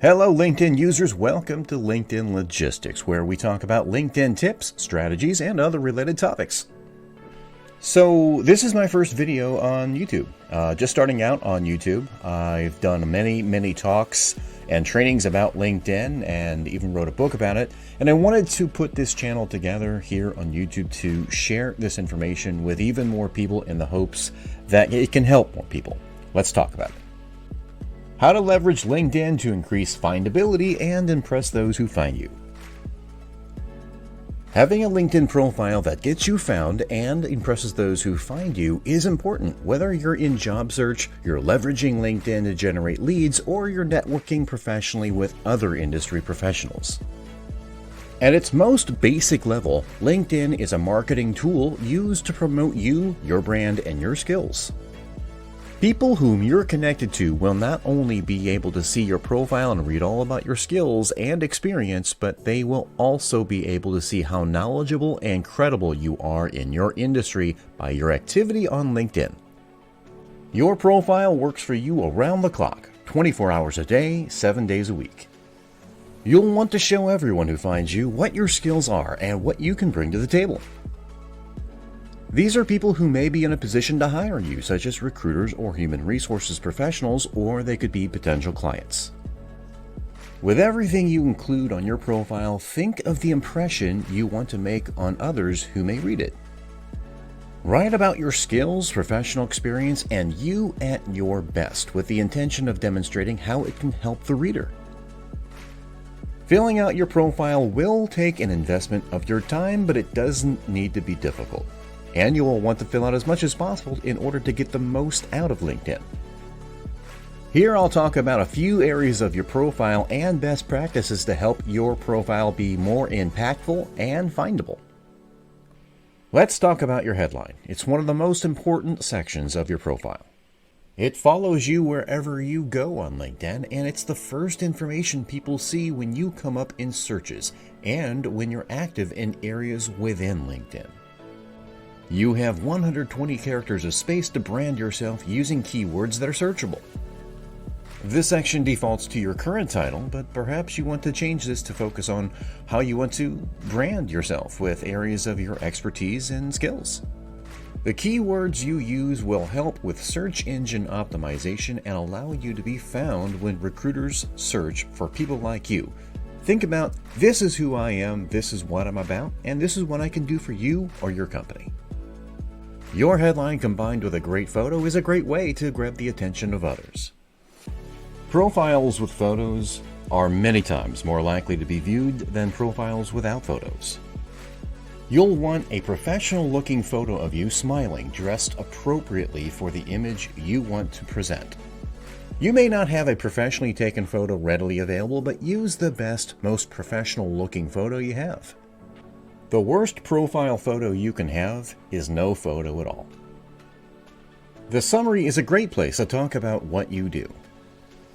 Hello LinkedIn users, welcome to LinkedIn Logistics, where we talk about LinkedIn tips, strategies, and other related topics. So this is my first video on YouTube. Just starting out on YouTube. I've done many talks and trainings about LinkedIn and even wrote a book about it. And I wanted to put this channel together here on YouTube to share this information with even more people in the hopes that it can help more people. Let's talk about it. How to leverage LinkedIn to increase findability and impress those who find you. Having a LinkedIn profile that gets you found and impresses those who find you is important, whether you're in job search, you're leveraging LinkedIn to generate leads, or you're networking professionally with other industry professionals. At its most basic level, LinkedIn is a marketing tool used to promote you, your brand, and your skills. People whom you're connected to will not only be able to see your profile and read all about your skills and experience, but they will also be able to see how knowledgeable and credible you are in your industry by your activity on LinkedIn. Your profile works for you around the clock, 24 hours a day, 7 days a week. You'll want to show everyone who finds you what your skills are and what you can bring to the table. These are people who may be in a position to hire you, such as recruiters or human resources professionals, or they could be potential clients. With everything you include on your profile, think of the impression you want to make on others who may read it. Write about your skills, professional experience, and you at your best, with the intention of demonstrating how it can help the reader. Filling out your profile will take an investment of your time, but it doesn't need to be difficult. And you will want to fill out as much as possible in order to get the most out of LinkedIn. Here I'll talk about a few areas of your profile and best practices to help your profile be more impactful and findable. Let's talk about your headline. It's one of the most important sections of your profile. It follows you wherever you go on LinkedIn, and it's the first information people see when you come up in searches and when you're active in areas within LinkedIn. You have 120 characters of space to brand yourself using keywords that are searchable. This section defaults to your current title, but perhaps you want to change this to focus on how you want to brand yourself with areas of your expertise and skills. The keywords you use will help with search engine optimization and allow you to be found when recruiters search for people like you. Think about, this is who I am, this is what I'm about, and this is what I can do for you or your company. Your headline combined with a great photo is a great way to grab the attention of others. Profiles with photos are many times more likely to be viewed than profiles without photos. You'll want a professional-looking photo of you smiling, dressed appropriately for the image you want to present. You may not have a professionally taken photo readily available, but use the best, most professional-looking photo you have. The worst profile photo you can have is no photo at all. The summary is a great place to talk about what you do.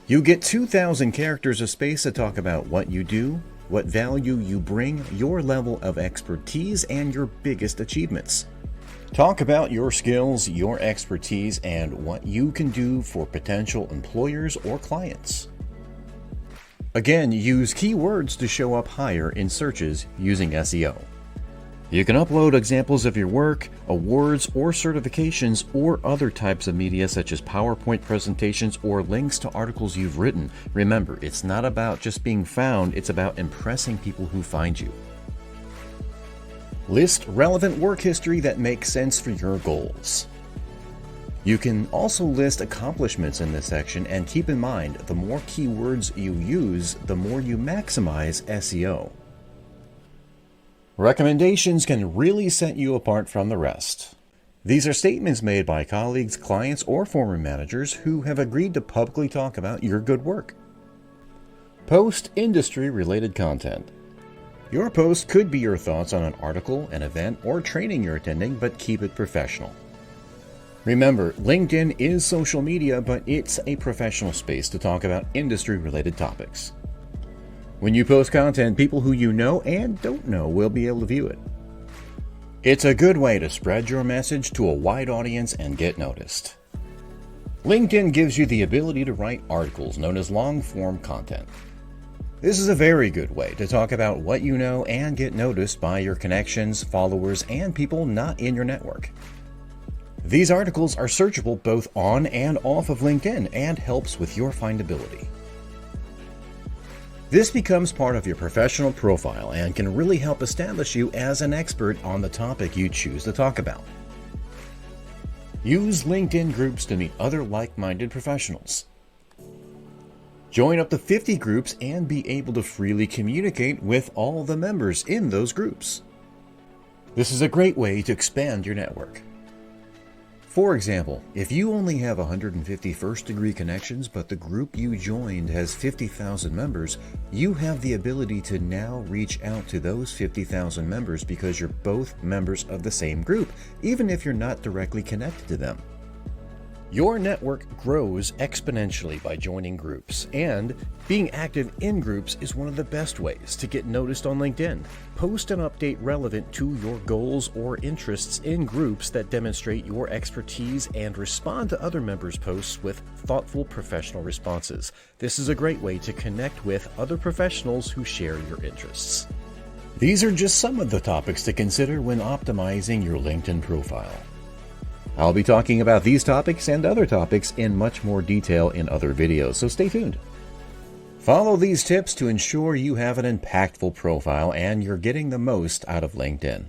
You get 2,000 characters of space to talk about what you do, what value you bring, your level of expertise, and your biggest achievements. Talk about your skills, your expertise, and what you can do for potential employers or clients. Again, use keywords to show up higher in searches using SEO. You can upload examples of your work, awards or certifications, or other types of media such as PowerPoint presentations or links to articles you've written. Remember, it's not about just being found, it's about impressing people who find you. List relevant work history that makes sense for your goals. You can also list accomplishments in this section, and keep in mind, the more keywords you use, the more you maximize SEO. Recommendations can really set you apart from the rest. These are statements made by colleagues, clients, or former managers who have agreed to publicly talk about your good work. Post industry-related content. Your post could be your thoughts on an article, an event, or training you're attending, but keep it professional. Remember, LinkedIn is social media, but it's a professional space to talk about industry-related topics. When you post content, people who you know and don't know will be able to view it. It's a good way to spread your message to a wide audience and get noticed. LinkedIn gives you the ability to write articles known as long-form content. This is a very good way to talk about what you know and get noticed by your connections, followers, and people not in your network. These articles are searchable both on and off of LinkedIn and helps with your findability. This becomes part of your professional profile and can really help establish you as an expert on the topic you choose to talk about. Use LinkedIn groups to meet other like-minded professionals. Join up to 50 groups and be able to freely communicate with all the members in those groups. This is a great way to expand your network. For example, if you only have 150 first-degree connections but the group you joined has 50,000 members, you have the ability to now reach out to those 50,000 members because you're both members of the same group, even if you're not directly connected to them. Your network grows exponentially by joining groups, and being active in groups is one of the best ways to get noticed on LinkedIn. Post an update relevant to your goals or interests in groups that demonstrate your expertise and respond to other members' posts with thoughtful professional responses. This is a great way to connect with other professionals who share your interests. These are just some of the topics to consider when optimizing your LinkedIn profile. I'll be talking about these topics and other topics in much more detail in other videos, so stay tuned. Follow these tips to ensure you have an impactful profile and you're getting the most out of LinkedIn.